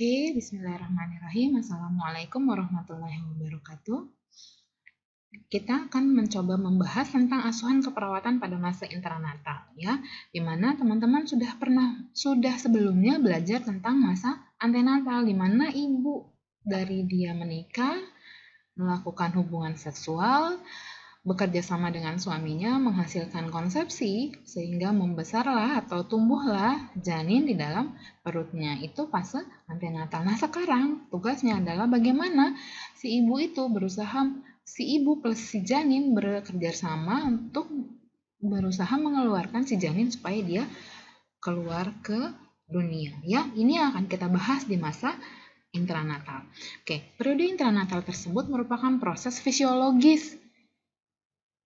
Oke, bismillahirrahmanirrahim. Assalamualaikum warahmatullahi wabarakatuh. Kita akan mencoba membahas tentang asuhan keperawatan pada masa intranatal, ya, di mana teman-teman sudah sebelumnya belajar tentang masa antenatal, di mana ibu dari dia menikah, melakukan hubungan seksual, bekerja sama dengan suaminya, menghasilkan konsepsi, sehingga membesarlah atau tumbuhlah janin di dalam perutnya. Itu fase antenatal. Nah, sekarang tugasnya adalah bagaimana si ibu plus si janin bekerja sama untuk berusaha mengeluarkan si janin supaya dia keluar ke dunia. Ya, ini akan kita bahas di masa intranatal. Oke, periode intranatal tersebut merupakan proses fisiologis.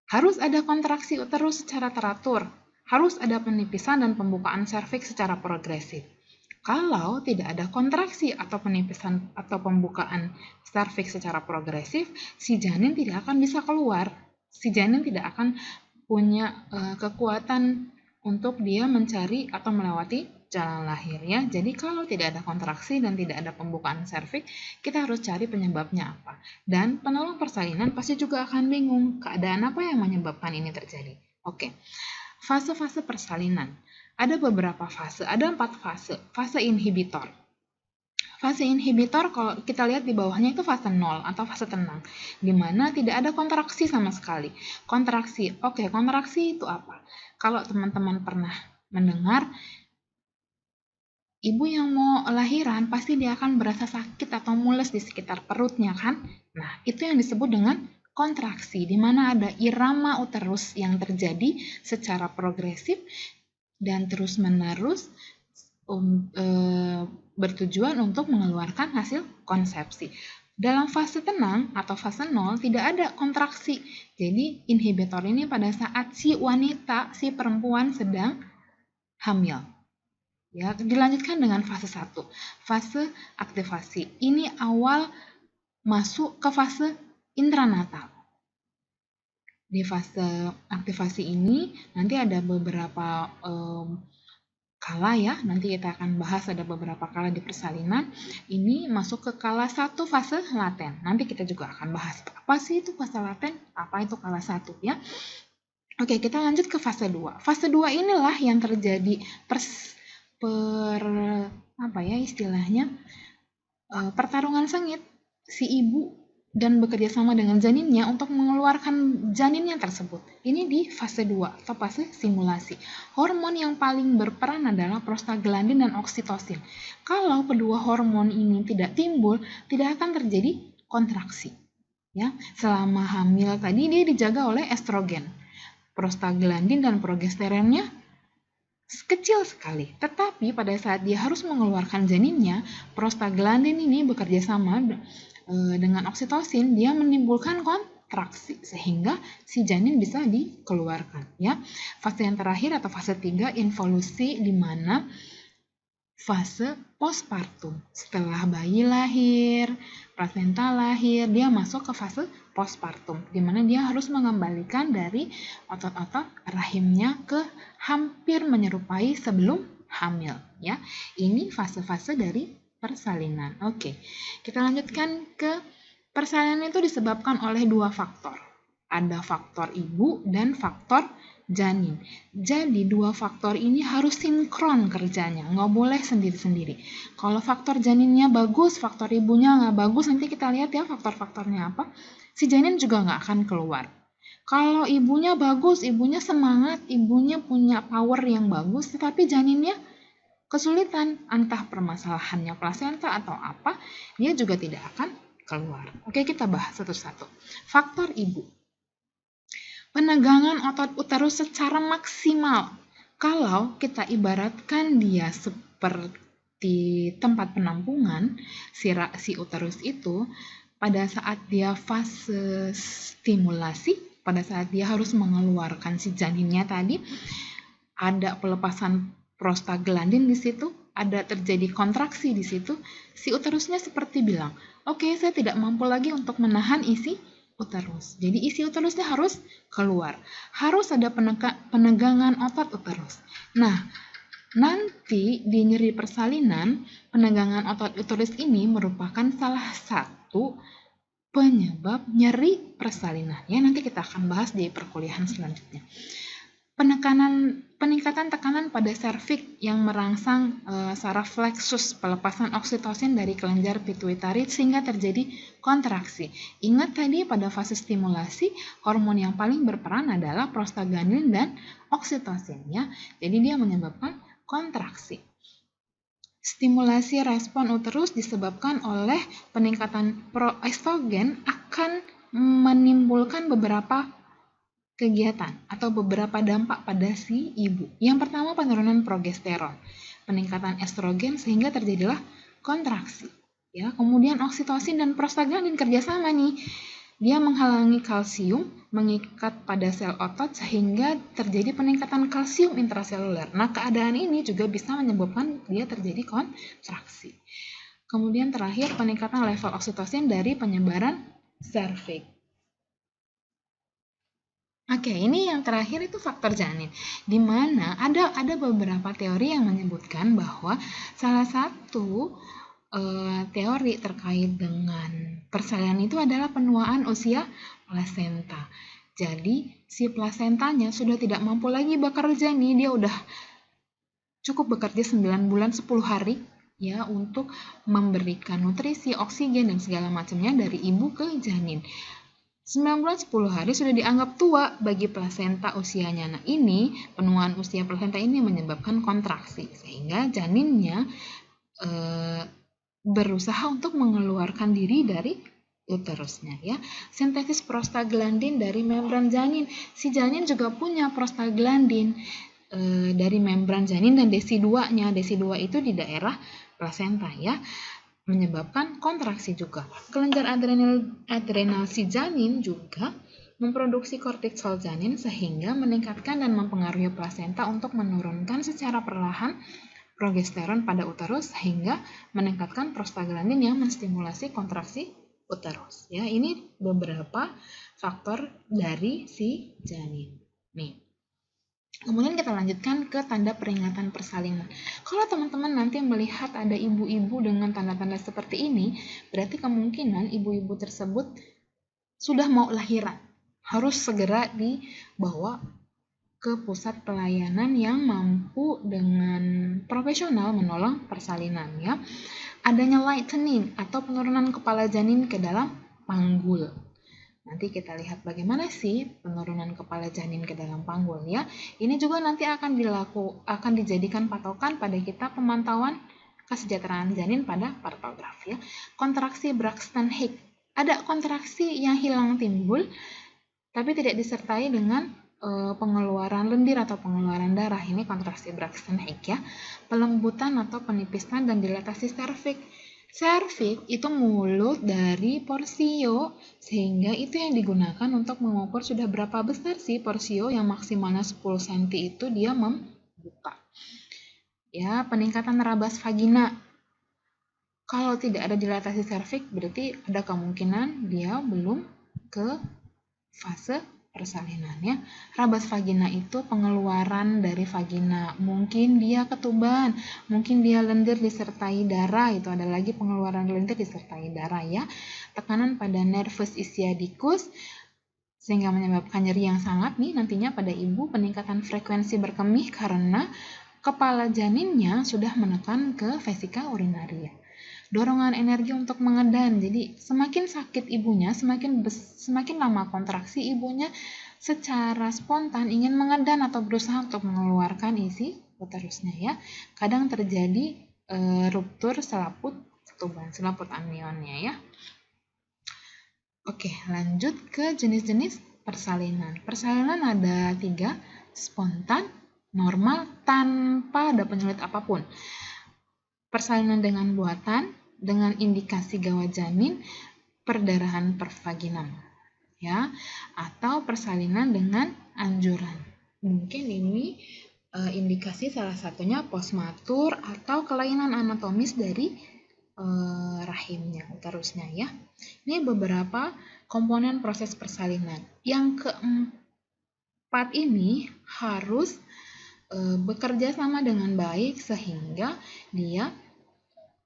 Harus ada kontraksi uterus secara teratur, harus ada penipisan dan pembukaan serviks secara progresif. Kalau tidak ada kontraksi atau penipisan atau pembukaan serviks secara progresif, si janin tidak akan bisa keluar. Si janin tidak akan punya kekuatan untuk dia mencari atau melewati jalan lahir, ya. Jadi kalau tidak ada kontraksi dan tidak ada pembukaan serviks, kita harus cari penyebabnya apa. Dan penolong persalinan pasti juga akan bingung keadaan apa yang menyebabkan ini terjadi. Oke, fase-fase persalinan. Ada beberapa fase, ada 4 fase. Fase inhibitor. Fase inhibitor kalau kita lihat di bawahnya itu fase 0 atau fase tenang, di mana tidak ada kontraksi sama sekali. Kontraksi, oke, kontraksi itu apa? Kalau teman-teman pernah mendengar, ibu yang mau lahiran pasti dia akan berasa sakit atau mules di sekitar perutnya kan? Nah, itu yang disebut dengan kontraksi, di mana ada irama uterus yang terjadi secara progresif dan terus-menerus bertujuan untuk mengeluarkan hasil konsepsi. Dalam fase tenang atau fase 0 tidak ada kontraksi. Jadi inhibitor ini pada saat si wanita, si perempuan sedang hamil. Ya, dilanjutkan dengan fase 1, fase aktivasi. Ini awal masuk ke fase intranatal. Di fase aktivasi ini nanti ada beberapa kala, ya. Nanti kita akan bahas ada beberapa kala di persalinan. Ini masuk ke kala 1 fase laten. Nanti kita juga akan bahas apa sih itu fase laten, apa itu kala 1, ya. Oke, kita lanjut ke fase 2. Fase 2 inilah yang terjadi pertarungan sengit si ibu dan bekerja sama dengan janinnya untuk mengeluarkan janinnya tersebut. Ini di fase 2 atau fase simulasi. Hormon yang paling berperan adalah prostaglandin dan oksitosin. Kalau kedua hormon ini tidak timbul, tidak akan terjadi kontraksi. Ya, selama hamil tadi dia dijaga oleh estrogen. Prostaglandin dan progesteronnya kecil sekali, tetapi pada saat dia harus mengeluarkan janinnya, prostaglandin ini bekerja sama dengan oksitosin, dia menimbulkan kontraksi sehingga si janin bisa dikeluarkan, ya. Fase yang terakhir atau fase 3 involusi, di mana fase postpartum. Setelah bayi lahir, plasenta lahir, dia masuk ke fase postpartum, di mana dia harus mengembalikan dari otot-otot rahimnya ke hampir menyerupai sebelum hamil, ya. Ini fase-fase dari persalinan. Oke, kita lanjutkan ke persalinan. Itu disebabkan oleh 2 faktor. Ada faktor ibu dan faktor janin. Jadi 2 faktor ini harus sinkron kerjanya, nggak boleh sendiri-sendiri. Kalau faktor janinnya bagus, faktor ibunya nggak bagus, nanti kita lihat ya faktor-faktornya apa. Si janin juga nggak akan keluar. Kalau ibunya bagus, ibunya semangat, ibunya punya power yang bagus, tetapi janinnya kesulitan, entah permasalahannya plasenta atau apa, dia juga tidak akan keluar. Oke, kita bahas satu-satu. Faktor ibu. Penegangan otot uterus secara maksimal. Kalau kita ibaratkan dia seperti tempat penampungan, si uterus itu, pada saat dia fase stimulasi, pada saat dia harus mengeluarkan si janinnya tadi, ada pelepasan prostaglandin di situ, ada terjadi kontraksi di situ, si uterusnya seperti bilang, oke, saya tidak mampu lagi untuk menahan isi uterus. Jadi isi uterusnya harus keluar. Harus ada penegangan otot uterus. Nah, Nanti di nyeri persalinan, penegangan otot uterus ini merupakan salah satu penyebab nyeri persalinan. Ya, nanti kita akan bahas di perkuliahan selanjutnya. Peningkatan tekanan pada serviks yang merangsang saraf plexus, pelepasan oksitosin dari kelenjar pituitari sehingga terjadi kontraksi. Ingat tadi pada fase stimulasi, hormon yang paling berperan adalah prostaglandin dan oksitosin ya. Jadi dia menyebabkan kontraksi. Stimulasi respon uterus disebabkan oleh peningkatan proestrogen akan menimbulkan beberapa kegiatan atau beberapa dampak pada si ibu. Yang pertama, penurunan progesteron, peningkatan estrogen sehingga terjadilah kontraksi. Ya, kemudian oksitosin dan prostaglandin kerjasama nih. Dia menghalangi kalsium mengikat pada sel otot sehingga terjadi peningkatan kalsium intraseluler. Nah, keadaan ini juga bisa menyebabkan dia terjadi kontraksi. Kemudian terakhir, peningkatan level oksitosin dari penyebaran serviks. Oke, ini yang terakhir itu faktor janin, di mana ada beberapa teori yang menyebutkan bahwa salah satu teori terkait dengan persalinan itu adalah penuaan usia plasenta. Jadi si plasentanya sudah tidak mampu lagi bekerja nih, dia udah cukup bekerja 9 bulan 10 hari ya untuk memberikan nutrisi, oksigen dan segala macamnya dari ibu ke janin. 9 bulan 10 hari sudah dianggap tua bagi plasenta usianya. Nah, ini penuaan usia plasenta ini menyebabkan kontraksi sehingga janinnya berusaha untuk mengeluarkan diri dari uterusnya ya. Sintesis prostaglandin dari membran janin. Si janin juga punya prostaglandin dari membran janin dan desi2-nya. Desi2 itu di daerah plasenta ya, menyebabkan kontraksi juga. Kelenjar adrenal si janin juga memproduksi kortisol janin sehingga meningkatkan dan mempengaruhi plasenta untuk menurunkan secara perlahan progesteron pada uterus sehingga meningkatkan prostaglandin yang menstimulasi kontraksi uterus. Ya, ini beberapa faktor dari si janin. Nih. Kemudian kita lanjutkan ke tanda peringatan persalinan. Kalau teman-teman nanti melihat ada ibu-ibu dengan tanda-tanda seperti ini, berarti kemungkinan ibu-ibu tersebut sudah mau lahiran. Harus segera dibawa ke pusat pelayanan yang mampu dengan profesional menolong persalinan ya. Adanya lightening atau penurunan kepala janin ke dalam panggul. Nanti kita lihat bagaimana sih penurunan kepala janin ke dalam panggul ya. Ini juga nanti akan dijadikan patokan pada kita pemantauan kesejahteraan janin pada partograf ya. Kontraksi Braxton Hicks. Ada kontraksi yang hilang timbul tapi tidak disertai dengan pengeluaran lendir atau pengeluaran darah. Ini kontraksi Braxton Hicks ya. Pelembutan atau penipisan dan dilatasi serviks. Serviks itu mulut dari porsio, sehingga itu yang digunakan untuk mengukur sudah berapa besar sih porsio yang maksimalnya 10 cm itu dia membuka. Ya, peningkatan rabas vagina. Kalau tidak ada dilatasi serviks berarti ada kemungkinan dia belum ke fase persalinannya. Rabas vagina itu pengeluaran dari vagina. Mungkin dia ketuban, mungkin dia lendir disertai darah. Itu ada lagi pengeluaran lendir disertai darah ya. Tekanan pada nervus ischiadicus sehingga menyebabkan nyeri yang sangat nih nantinya pada ibu. Peningkatan frekuensi berkemih karena kepala janinnya sudah menekan ke vesika urinaria. Dorongan energi untuk mengedan. Jadi semakin sakit ibunya, semakin lama kontraksi ibunya secara spontan ingin mengedan atau berusaha untuk mengeluarkan isi uterusnya ya. Kadang terjadi ruptur selaput ketuban, selaput amnionnya ya. Oke, lanjut ke jenis-jenis persalinan. Persalinan ada 3, spontan, normal, tanpa ada penyulit apapun. Persalinan dengan buatan, dengan indikasi gawat janin, perdarahan pervaginam, ya, atau persalinan dengan anjuran. Mungkin ini indikasi salah satunya postmatur atau kelainan anatomis dari rahimnya, uterusnya, ya. Ini beberapa komponen proses persalinan. Yang keempat ini harus bekerja sama dengan baik sehingga dia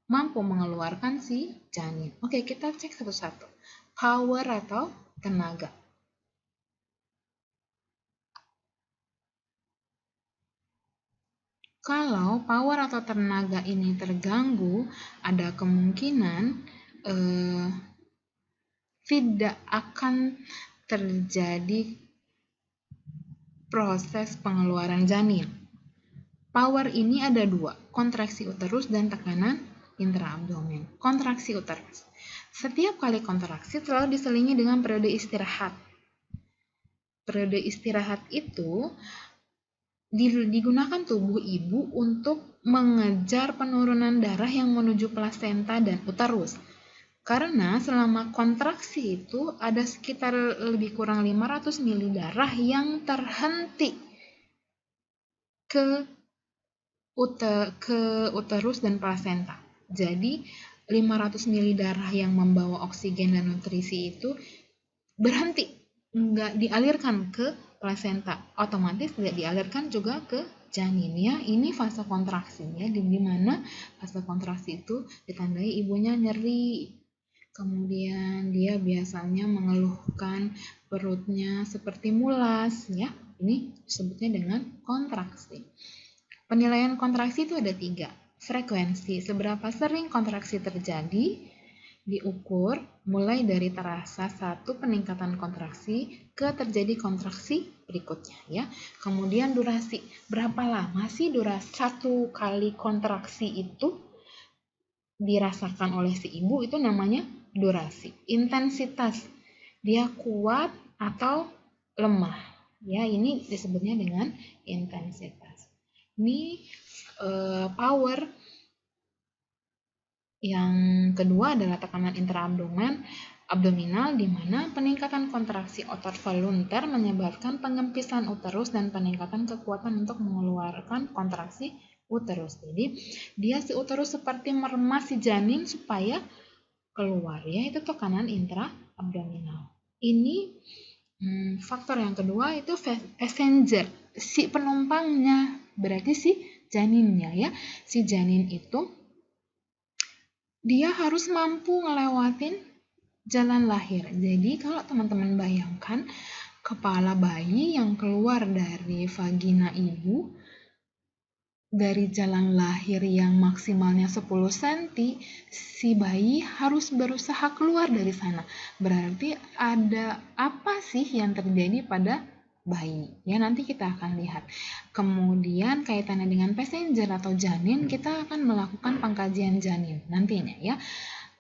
mampu mengeluarkan si janin. Oke, kita cek satu-satu. Power atau tenaga. Kalau power atau tenaga ini terganggu, ada kemungkinan tidak akan terjadi proses pengeluaran janin. Power ini ada dua, kontraksi uterus dan tekanan intraabdomen. Kontraksi uterus. Setiap kali kontraksi selalu diselingi dengan periode istirahat. Periode istirahat itu digunakan tubuh ibu untuk mengejar penurunan darah yang menuju plasenta dan uterus. Karena selama kontraksi itu ada sekitar lebih kurang 500 ml darah yang terhenti ke uterus dan plasenta. Jadi 500 ml darah yang membawa oksigen dan nutrisi itu berhenti, nggak dialirkan ke plasenta, otomatis tidak dialirkan juga ke janin ya. Ini fase kontraksi ya, di mana fase kontraksi itu ditandai ibunya nyeri, kemudian dia biasanya mengeluhkan perutnya seperti mulas ya. Ini disebutnya dengan kontraksi. Penilaian kontraksi itu ada 3. Frekuensi, seberapa sering kontraksi terjadi, diukur mulai dari terasa satu peningkatan kontraksi ke terjadi kontraksi berikutnya ya. Kemudian durasi, berapa lama sih durasi satu kali kontraksi itu dirasakan oleh si ibu, itu namanya durasi. Intensitas, dia kuat atau lemah ya, ini disebutnya dengan intensitas. Ini power. Yang kedua adalah tekanan intraabdominal, di mana peningkatan kontraksi otot volunter menyebabkan pengempisan uterus dan peningkatan kekuatan untuk mengeluarkan kontraksi uterus. Jadi dia si uterus seperti meremas si janin supaya keluar ya, itu tekanan intraabdominal. Ini faktor yang kedua itu passenger, si penumpangnya, berarti si janinnya ya. Si janin itu dia harus mampu ngelewatin jalan lahir. Jadi kalau teman-teman bayangkan kepala bayi yang keluar dari vagina ibu dari jalan lahir yang maksimalnya 10 cm, si bayi harus berusaha keluar dari sana. Berarti ada apa sih yang terjadi pada bayi? Ya, nanti kita akan lihat. Kemudian kaitannya dengan passenger atau janin, kita akan melakukan pengkajian janin nantinya ya.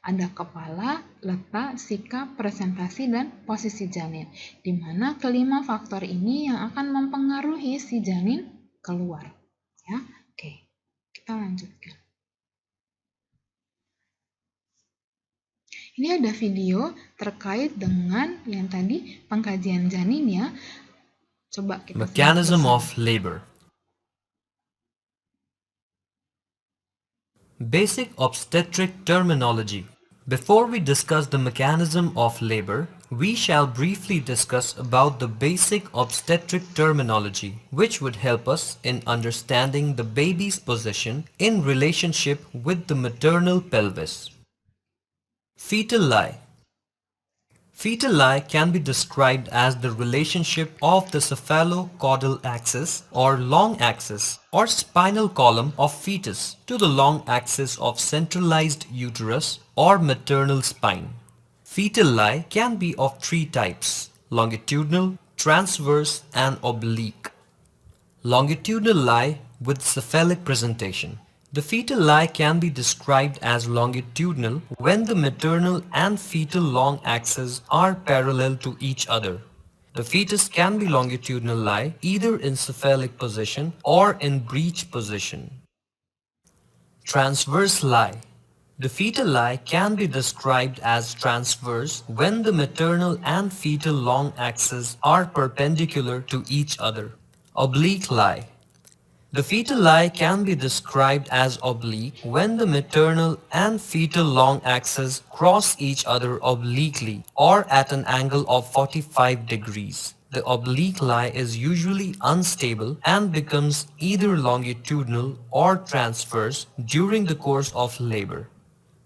Ada kepala, letak, sikap, presentasi, dan posisi janin. Di mana kelima faktor ini yang akan mempengaruhi si janin keluar. Ya, oke, kita lanjutkan. Ini ada video terkait dengan yang tadi pengkajian janin ya. Coba kita Mechanism of labor. Basic obstetric terminology. Before we discuss the mechanism of labor, we shall briefly discuss about the basic obstetric terminology, which would help us in understanding the baby's position in relationship with the maternal pelvis. Fetal lie. Fetal lie can be described as the relationship of the cephalocaudal axis or long axis or spinal column of fetus to the long axis of centralized uterus or maternal spine. Fetal lie can be of 3 types: longitudinal, transverse and oblique. Longitudinal lie with cephalic presentation. The fetal lie can be described as longitudinal when the maternal and fetal long axes are parallel to each other. The fetus can be longitudinal lie either in cephalic position or in breech position. Transverse lie. The fetal lie can be described as transverse when the maternal and fetal long axes are perpendicular to each other. Oblique lie. The fetal lie can be described as oblique when the maternal and fetal long axes cross each other obliquely or at an angle of 45 degrees. the oblique lie is usually unstable and becomes either longitudinal or transverse during the course of labor.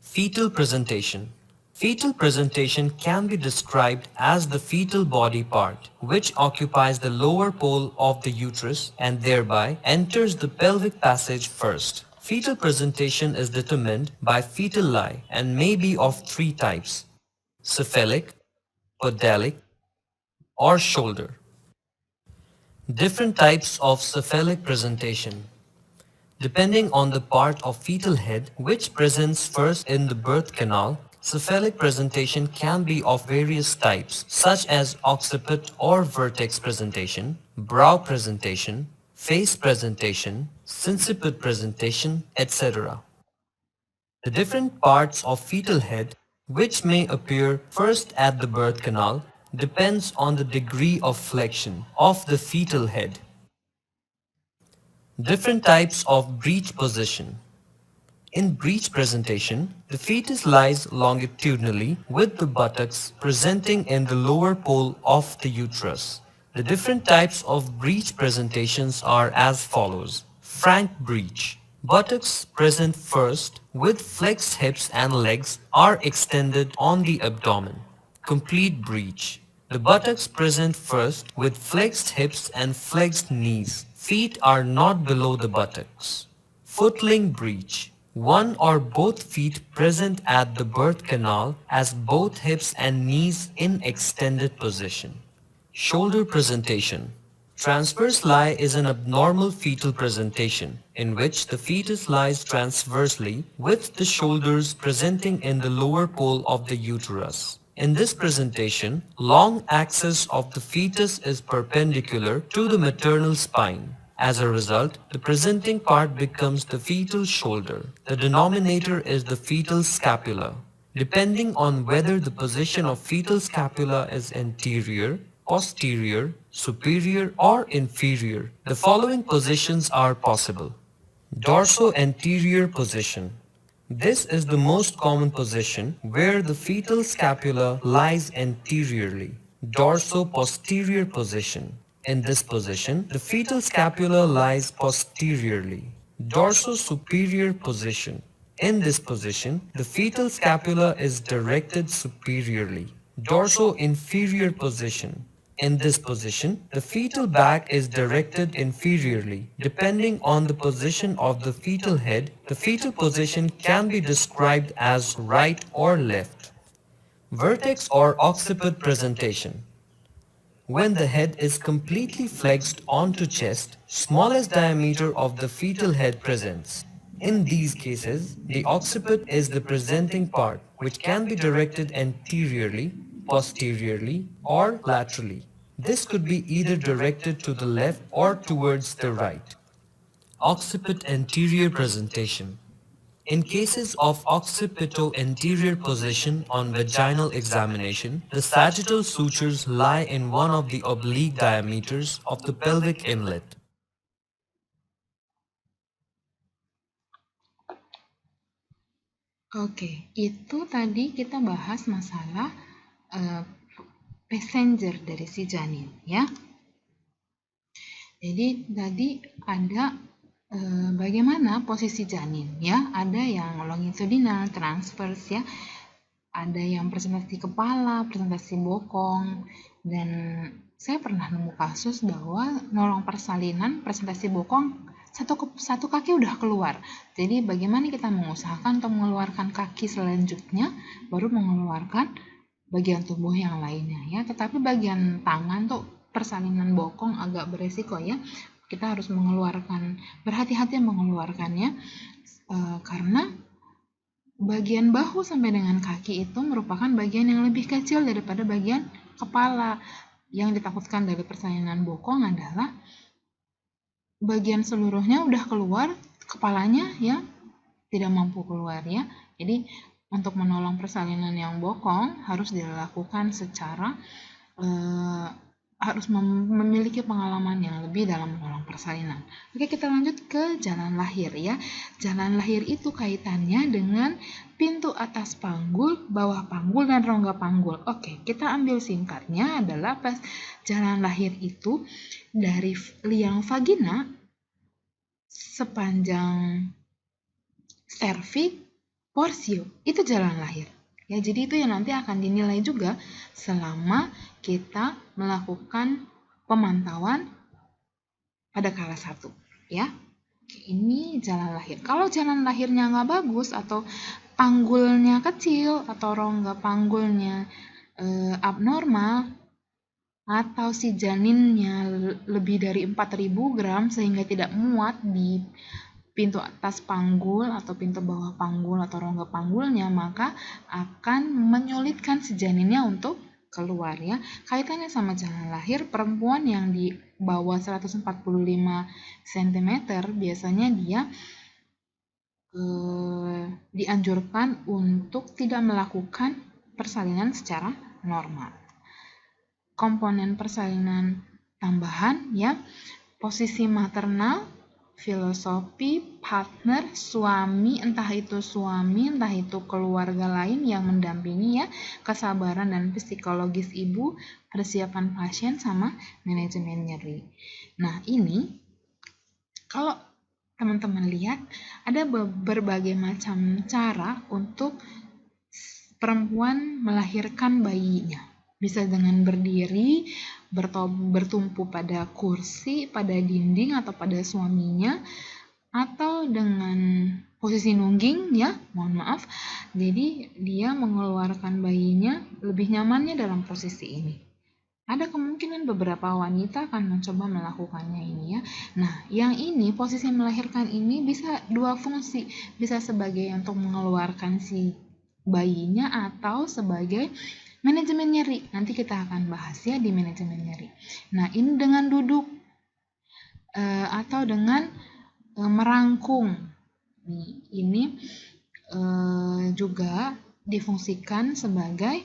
Fetal presentation. Fetal presentation can be described as the fetal body part, which occupies the lower pole of the uterus and thereby enters the pelvic passage first. Fetal presentation is determined by fetal lie and may be of three types: cephalic, podalic, or shoulder. Different types of cephalic presentation. Depending on the part of fetal head which presents first in the birth canal, cephalic presentation can be of various types such as occiput or vertex presentation, brow presentation, face presentation, sinciput presentation, etc. The different parts of fetal head which may appear first at the birth canal depends on the degree of flexion of the fetal head. Different types of breech position. In breech presentation, the fetus lies longitudinally with the buttocks presenting in the lower pole of the uterus. The different types of breech presentations are as follows. Frank breech. Buttocks present first with flexed hips and legs are extended on the abdomen. Complete breech. The buttocks present first with flexed hips and flexed knees. Feet are not below the buttocks. Footling breech. One or both feet present at the birth canal as both hips and knees in extended position. Shoulder presentation. Transverse lie is an abnormal fetal presentation in which the fetus lies transversely with the shoulders presenting in the lower pole of the uterus. In this presentation, long axis of the fetus is perpendicular to the maternal spine. As a result, the presenting part becomes the fetal shoulder. The denominator is the fetal scapula. Depending on whether the position of fetal scapula is anterior, posterior, superior or inferior, the following positions are possible. Dorso-anterior position. This is the most common position where the fetal scapula lies anteriorly. Dorso-posterior position. In this position, the fetal scapula lies posteriorly. Dorso-superior position. In this position, the fetal scapula is directed superiorly. Dorso-inferior position. In this position, the fetal back is directed inferiorly. Depending on the position of the fetal head, the fetal position can be described as right or left. Vertex or occiput presentation. When the head is completely flexed onto chest, smallest diameter of the fetal head presents. In these cases, the occiput is the presenting part, which can be directed anteriorly, posteriorly, or laterally. This could be either directed to the left or towards the right. Occiput anterior presentation. In cases of occipito-anterior position on vaginal examination, the sagittal sutures lie in one of the oblique diameters of the pelvic inlet. Oke, itu tadi kita bahas masalah passenger dari si janin, ya. Jadi tadi ada bagaimana posisi janin, ya. Ada yang longitudinal, transverse, ya. Ada yang presentasi kepala, presentasi bokong, dan saya pernah nemu kasus bahwa nolong persalinan presentasi bokong satu kaki udah keluar. Jadi bagaimana kita mengusahakan untuk mengeluarkan kaki selanjutnya, baru mengeluarkan bagian tubuh yang lainnya, ya. Tetapi bagian tangan tuh persalinan bokong agak beresiko, ya. Kita harus mengeluarkan, berhati-hati mengeluarkannya karena bagian bahu sampai dengan kaki itu merupakan bagian yang lebih kecil daripada bagian kepala. Yang ditakutkan dari persalinan bokong adalah bagian seluruhnya udah keluar, kepalanya ya tidak mampu keluar, ya. Jadi untuk menolong persalinan yang bokong harus dilakukan secara harus memiliki pengalaman yang lebih dalam menolong persalinan. Oke, kita lanjut ke jalan lahir, ya. Jalan lahir itu kaitannya dengan pintu pintu atas panggul, bawah panggul, dan rongga panggul. Oke, kita ambil singkatnya adalah pas jalan lahir itu dari liang vagina sepanjang serviks, porsio, itu jalan lahir. Ya, jadi itu yang nanti akan dinilai juga selama kita melakukan pemantauan pada kelas 1. Ya, ini jalan lahir. Kalau jalan lahirnya nggak bagus atau panggulnya kecil atau rongga panggulnya abnormal atau si janinnya lebih dari 4.000 gram sehingga tidak muat di pintu atas panggul atau pintu bawah panggul atau rongga panggulnya, maka akan menyulitkan si janinnya untuk keluar ya. Kaitannya sama jalan lahir, perempuan yang di bawah 145 cm biasanya dia dianjurkan untuk tidak melakukan persalinan secara normal. Komponen persalinan tambahan ya, posisi maternal, filosofi, partner, suami, entah itu keluarga lain yang mendampingi ya, kesabaran dan psikologis ibu, persiapan pasien, sama manajemen nyeri. Nah, ini kalau teman-teman lihat ada berbagai macam cara untuk perempuan melahirkan bayinya. Bisa dengan berdiri, bertumpu pada kursi, pada dinding atau pada suaminya, atau dengan posisi nungging ya, mohon maaf. Jadi dia mengeluarkan bayinya lebih nyamannya dalam posisi ini. Ada kemungkinan beberapa wanita akan mencoba melakukannya ini ya. Nah, yang ini posisi melahirkan ini bisa dua fungsi, bisa sebagai untuk mengeluarkan si bayinya atau sebagai manajemen nyeri. Nanti kita akan bahas ya di manajemen nyeri. Nah, ini dengan duduk atau dengan merangkung. Ini juga difungsikan sebagai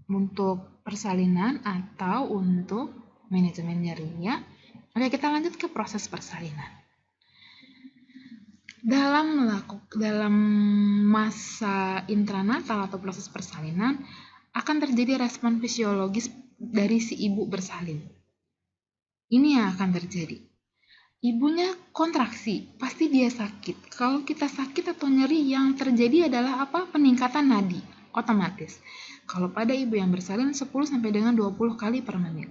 untuk persalinan atau untuk manajemen nyeri ya. Oke, kita lanjut ke proses persalinan. Dalam masa intranatal atau proses persalinan akan terjadi respon fisiologis dari si ibu bersalin. Ini yang akan terjadi. Ibunya kontraksi, pasti dia sakit. Kalau kita sakit atau nyeri, yang terjadi adalah apa? Peningkatan nadi, otomatis. Kalau pada ibu yang bersalin 10 sampai dengan 20 kali per menit.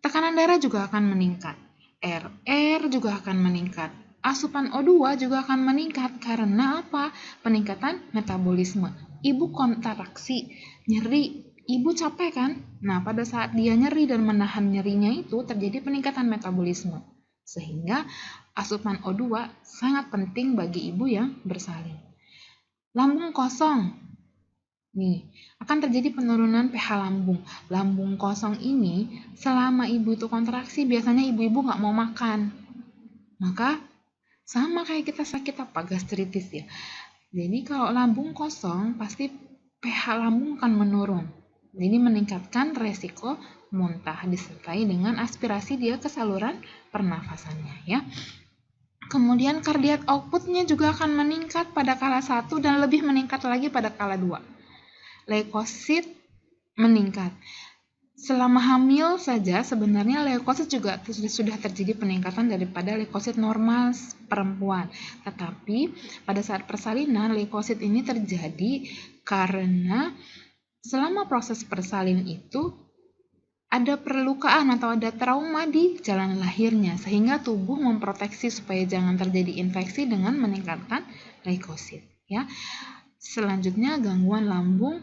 Tekanan darah juga akan meningkat. RR juga akan meningkat. Asupan O2 juga akan meningkat karena apa? Peningkatan metabolisme. Ibu kontraksi, nyeri, ibu capek kan? Nah, pada saat dia nyeri dan menahan nyerinya itu terjadi peningkatan metabolisme. Sehingga asupan O2 sangat penting bagi ibu yang bersalin. Lambung kosong. Nih, akan terjadi penurunan pH lambung. Lambung kosong ini selama ibu itu kontraksi biasanya ibu-ibu nggak mau makan. Maka sama kayak kita sakit apa? Gastritis ya. Jadi kalau lambung kosong pasti pH lambung akan menurun. Jadi meningkatkan resiko muntah disertai dengan aspirasi dia ke saluran pernafasannya ya. Kemudian cardiac output-nya juga akan meningkat pada kala 1 dan lebih meningkat lagi pada kala 2. Leukosit meningkat. Selama hamil saja sebenarnya leukosit juga sudah terjadi peningkatan daripada leukosit normal perempuan. Tetapi pada saat persalinan leukosit ini terjadi karena selama proses persalin itu ada perlukaan atau ada trauma di jalan lahirnya sehingga tubuh memproteksi supaya jangan terjadi infeksi dengan meningkatkan leukosit ya. Selanjutnya gangguan lambung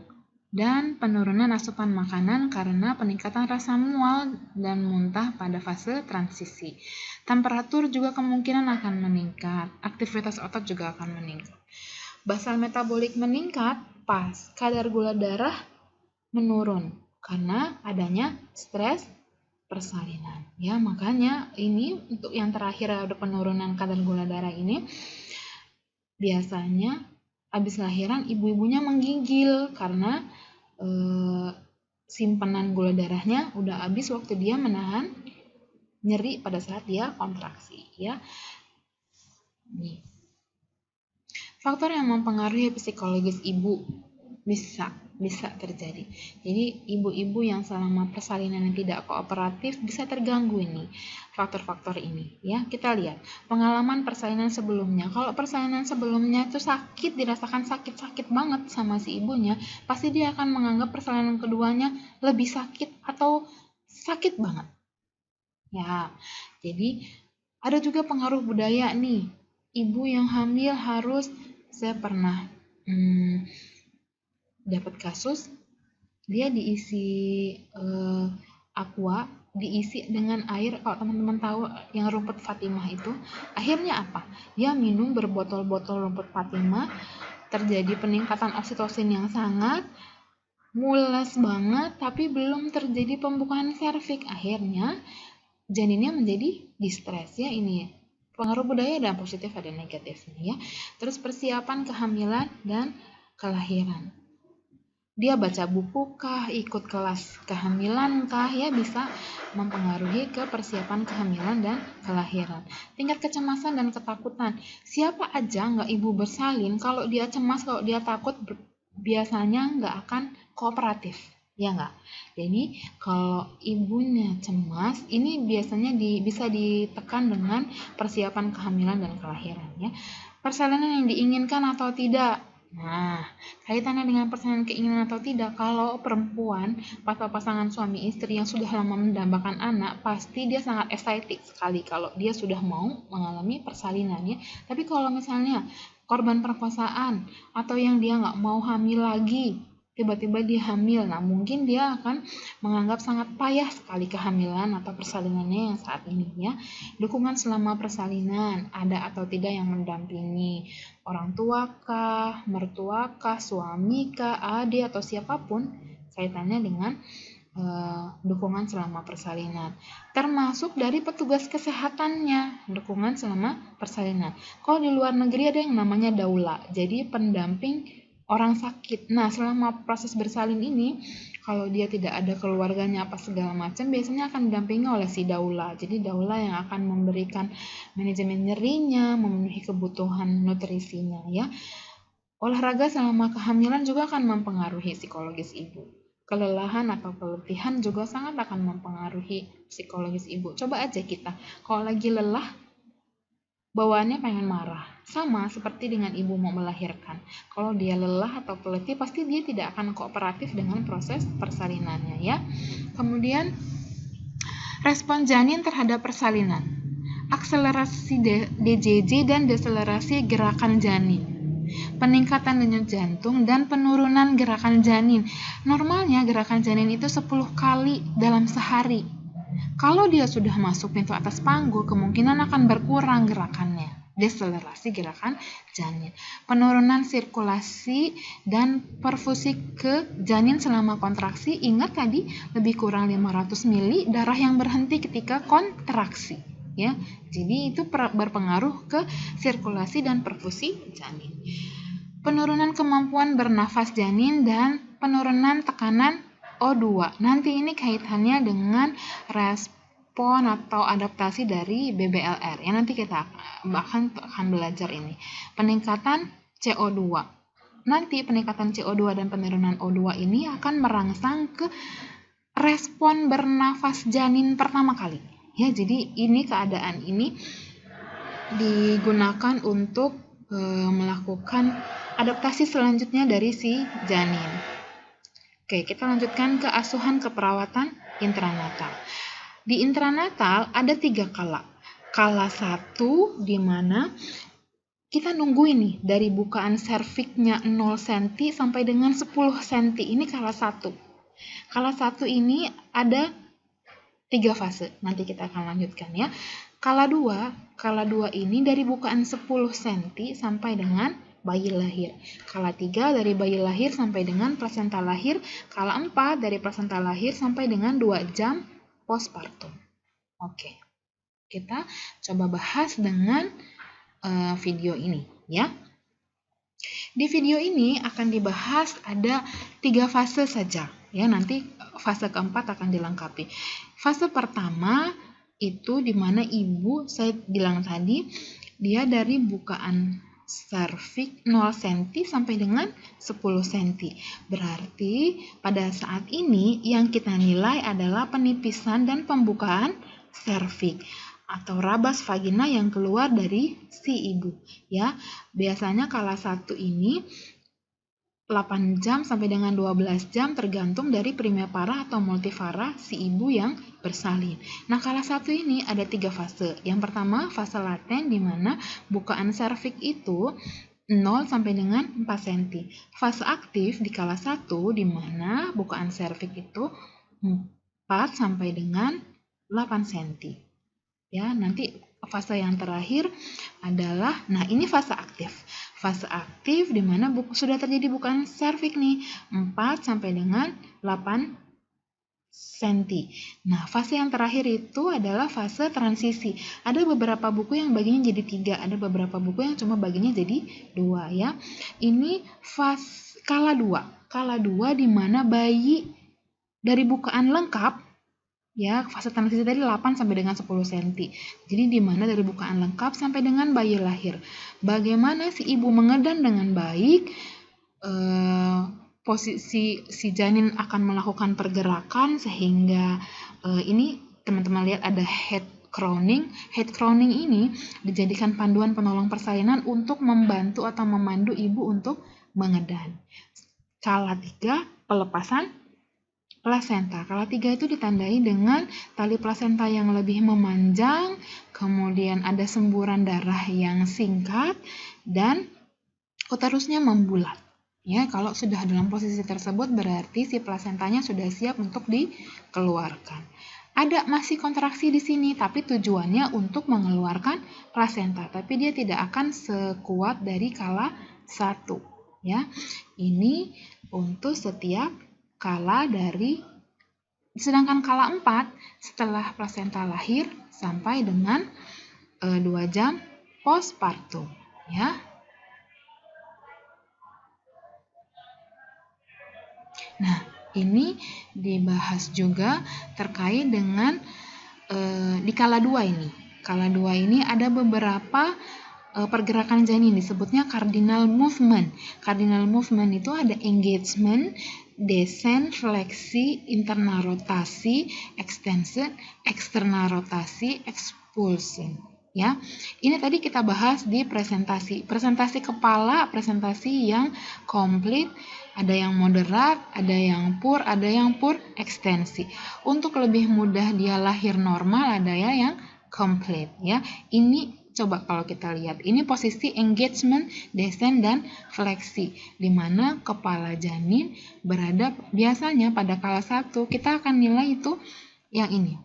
dan penurunan asupan makanan karena peningkatan rasa mual dan muntah pada fase transisi. Temperatur juga kemungkinan akan meningkat, aktivitas otot juga akan meningkat. Basal metabolik meningkat pas kadar gula darah menurun karena adanya stres persalinan. Ya, makanya ini untuk yang terakhir ada penurunan kadar gula darah ini biasanya habis lahiran ibu-ibunya menggigil karena simpanan gula darahnya udah habis waktu dia menahan nyeri pada saat dia kontraksi ya. Nih. Faktor yang mempengaruhi psikologis ibu bisa terjadi. Jadi ibu-ibu yang selama persalinan yang tidak kooperatif bisa terganggu ini faktor-faktor ini ya. Kita lihat pengalaman persalinan sebelumnya. Kalau persalinan sebelumnya itu dirasakan sakit banget sama si ibunya, pasti dia akan menganggap persalinan keduanya lebih sakit atau sakit banget. Ya, jadi ada juga pengaruh budaya nih. Ibu yang hamil saya pernah dapat kasus, dia diisi aqua, diisi dengan air. Kalau teman-teman tahu yang rumput Fatimah itu, akhirnya apa? Dia minum berbotol-botol rumput Fatimah, terjadi peningkatan oksitosin yang sangat mules banget, tapi belum terjadi pembukaan serviks. Akhirnya janinnya menjadi distres ya. Ini pengaruh budaya dan positif ada negatifnya ya. Terus persiapan kehamilan dan kelahiran. Dia baca buku kah, ikut kelas kehamilan kah, ya bisa mempengaruhi ke persiapan kehamilan dan kelahiran. Tingkat kecemasan dan ketakutan. Siapa aja nggak ibu bersalin, kalau dia cemas, kalau dia takut, biasanya nggak akan kooperatif. Ya nggak? Jadi kalau ibunya cemas, ini biasanya bisa ditekan dengan persiapan kehamilan dan kelahiran. Ya. Persalinan yang diinginkan atau tidak. Nah, kaitannya dengan persalinan keinginan atau tidak, kalau perempuan atau pasangan suami istri yang sudah lama mendambakan anak, pasti dia sangat excited sekali kalau dia sudah mau mengalami persalinan ya. Tapi kalau misalnya korban perkosaan atau yang dia nggak mau hamil lagi, tiba-tiba dia hamil, nah mungkin dia akan menganggap sangat payah sekali kehamilan atau persalinannya yang saat ini ya. Dukungan selama persalinan, ada atau tidak yang mendampingi, orang tua kah, mertua kah, suami kah, adik atau siapapun, kaitannya dengan dukungan selama persalinan. Termasuk dari petugas kesehatannya, dukungan selama persalinan. Kalau di luar negeri ada yang namanya daula, jadi pendamping orang sakit. Nah, selama proses bersalin ini, kalau dia tidak ada keluarganya apa segala macam, biasanya akan didampingi oleh si daula. Jadi daula yang akan memberikan manajemen nyerinya, memenuhi kebutuhan nutrisinya ya. Olahraga selama kehamilan juga akan mempengaruhi psikologis ibu. Kelelahan atau keletihan juga sangat akan mempengaruhi psikologis ibu. Coba aja kita, kalau lagi lelah, bawaannya pengen marah. Sama seperti dengan ibu mau melahirkan. Kalau dia lelah atau letih, pasti dia tidak akan kooperatif dengan proses persalinannya ya. Kemudian respon janin terhadap persalinan. Akselerasi DJJ dan deselerasi gerakan janin. Peningkatan denyut jantung dan penurunan gerakan janin. Normalnya gerakan janin itu 10 kali dalam sehari. Kalau dia sudah masuk pintu atas panggul, kemungkinan akan berkurang gerakannya. Deselerasi gerakan janin. Penurunan sirkulasi dan perfusi ke janin selama kontraksi. Ingat tadi lebih kurang 500 mili darah yang berhenti ketika kontraksi. Ya, jadi itu berpengaruh ke sirkulasi dan perfusi janin. Penurunan kemampuan bernafas janin dan penurunan tekanan O2. Nanti ini kaitannya dengan respon atau adaptasi dari BBLR. Ya, nanti kita akan belajar ini. Peningkatan CO2. Nanti peningkatan CO2 dan penurunan O2 ini akan merangsang ke respon bernafas janin pertama kali. Ya, jadi ini keadaan ini digunakan untuk melakukan adaptasi selanjutnya dari si janin. Oke, kita lanjutkan ke asuhan keperawatan intranatal. Di intranatal ada 3 kala. Kala 1 di mana kita nunggu ini dari bukaan serviknya 0 cm sampai dengan 10 cm. Ini kala 1. Kala 1 ini ada 3 fase. Nanti kita akan lanjutkan ya. Kala 2 ini dari bukaan 10 cm sampai dengan bayi lahir. Kala 3 dari bayi lahir sampai dengan plasenta lahir. Kala 4 dari plasenta lahir sampai dengan 2 jam postpartum. Oke, kita coba bahas dengan video ini ya. Di video ini akan dibahas ada 3 fase saja ya. Nanti fase keempat akan dilengkapi. Fase pertama itu dimana ibu, saya bilang tadi, dia dari bukaan serviks 0 cm sampai dengan 10 cm. Berarti pada saat ini yang kita nilai adalah penipisan dan pembukaan serviks atau rabas vagina yang keluar dari si ibu. Ya, biasanya kala 1 ini 8 jam sampai dengan 12 jam tergantung dari primipara atau multivara si ibu yang bersalin. Nah, kala 1 ini ada 3 fase. Yang pertama, fase laten di mana bukaan serviks itu 0 sampai dengan 4 cm. Fase aktif di kala 1 di mana bukaan serviks itu 4 sampai dengan 8 cm. Ya, nanti fase yang terakhir adalah, nah ini fase aktif. Fase aktif di mana sudah terjadi bukaan serviks nih 4 sampai dengan 8 cm. Nah, fase yang terakhir itu adalah fase transisi. Ada beberapa buku yang baginya jadi 3, ada beberapa buku yang cuma baginya jadi 2 ya. Ini fase kala 2. Kala 2 di mana bayi dari bukaan lengkap ya, fase transisi tadi 8 sampai dengan 10 cm. Jadi di mana dari bukaan lengkap sampai dengan bayi lahir. Bagaimana si ibu mengedan dengan baik, posisi si janin akan melakukan pergerakan sehingga ini teman-teman lihat ada head crowning. Head crowning ini dijadikan panduan penolong persalinan untuk membantu atau memandu ibu untuk mengedan. Kala 3, pelepasan plasenta. Kala 3 itu ditandai dengan tali plasenta yang lebih memanjang, kemudian ada semburan darah yang singkat, dan uterusnya membulat. Ya, kalau sudah dalam posisi tersebut berarti si plasentanya sudah siap untuk dikeluarkan. Ada masih kontraksi di sini, tapi tujuannya untuk mengeluarkan plasenta, tapi dia tidak akan sekuat dari kala 1. Ya, ini untuk setiap kala dari, sedangkan kala 4 setelah plasenta lahir sampai dengan 2 jam postpartum. Ya. Nah, ini dibahas juga terkait dengan di kala 2 ini. Kala 2 ini ada beberapa pergerakan janin, disebutnya cardinal movement. Cardinal movement itu ada engagement, descent, fleksi, internal rotasi, extension, external rotasi, expulsion. Ya, ini tadi kita bahas di presentasi kepala, presentasi yang komplit. Ada yang moderat, ada yang pur, ada yang pur ekstensi. Untuk lebih mudah dia lahir normal, ada ya yang komplit ya. Ini coba kalau kita lihat, ini posisi engagement, descent, dan fleksi, di mana kepala janin berada biasanya pada kala 1, kita akan nilai itu yang ini.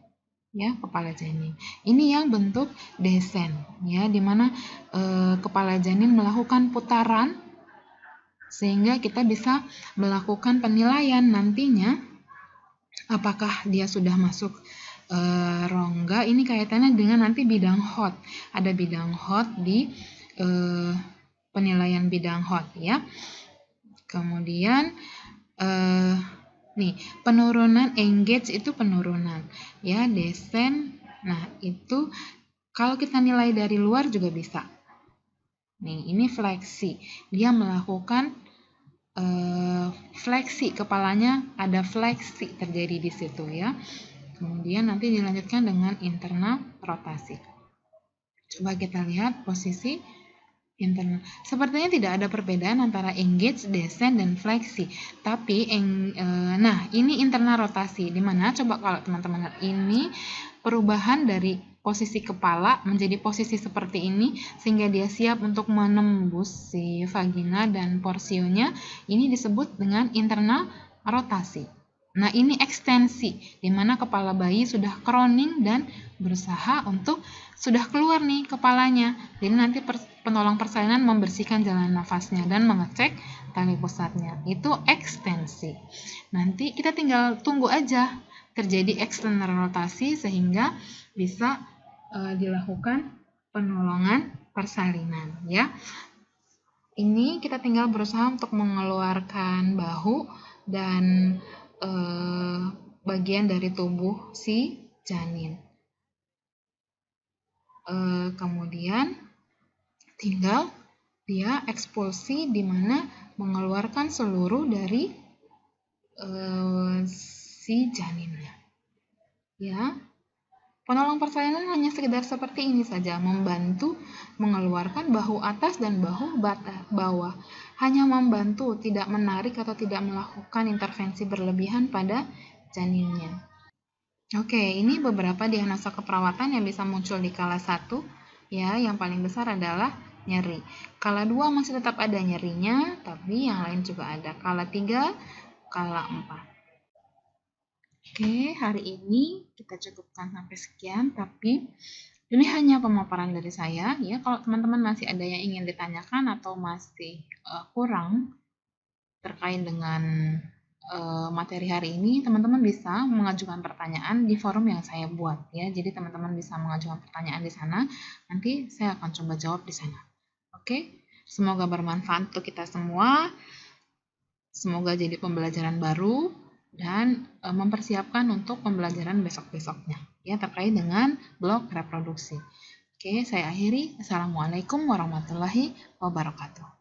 Ya, kepala janin. Ini yang bentuk descent ya, di mana kepala janin melakukan putaran sehingga kita bisa melakukan penilaian nantinya apakah dia sudah masuk rongga. Ini kaitannya dengan nanti bidang Hot. Ada bidang Hot di penilaian bidang Hot ya. Kemudian nih, penurunan engage itu penurunan ya, descent. Nah, itu kalau kita nilai dari luar juga bisa. Nih, ini fleksi. Dia melakukan fleksi, kepalanya ada fleksi terjadi di situ ya. Kemudian nanti dilanjutkan dengan internal rotasi. Coba kita lihat posisi internal. Sepertinya tidak ada perbedaan antara engage, descent, dan fleksi. Tapi nah, ini internal rotasi. Di mana coba kalau teman-teman lihat, ini perubahan dari posisi kepala menjadi posisi seperti ini sehingga dia siap untuk menembus si vagina dan porsionya. Ini disebut dengan internal rotasi. Nah, ini ekstensi, di mana kepala bayi sudah crowning dan berusaha untuk sudah keluar nih kepalanya. Jadi nanti penolong persalinan membersihkan jalan nafasnya dan mengecek tali pusatnya. Itu ekstensi. Nanti kita tinggal tunggu aja terjadi eksternal rotasi sehingga bisa dilakukan penolongan persalinan ya. Ini kita tinggal berusaha untuk mengeluarkan bahu dan bagian dari tubuh si janin. Kemudian tinggal Dia ekspulsi di mana mengeluarkan seluruh dari si janinnya. Ya, penolong persalinan hanya sekedar seperti ini saja, membantu mengeluarkan bahu atas dan bahu bawah. Hanya membantu, tidak menarik atau tidak melakukan intervensi berlebihan pada janinnya. Oke, ini beberapa diagnosa keperawatan yang bisa muncul di kala 1. Ya, yang paling besar adalah nyeri. Kala 2 masih tetap ada nyerinya, tapi yang lain juga ada. Kala 3, kala 4. Oke, hari ini kita cukupkan sampai sekian, tapi ini hanya pemaparan dari saya. Ya, kalau teman-teman masih ada yang ingin ditanyakan atau masih kurang terkait dengan materi hari ini, teman-teman bisa mengajukan pertanyaan di forum yang saya buat. Ya, jadi teman-teman bisa mengajukan pertanyaan di sana. Nanti saya akan coba jawab di sana. Oke, semoga bermanfaat untuk kita semua. Semoga jadi pembelajaran baru dan mempersiapkan untuk pembelajaran besok-besoknya ya terkait dengan blok reproduksi. Oke, saya akhiri. Assalamualaikum warahmatullahi wabarakatuh.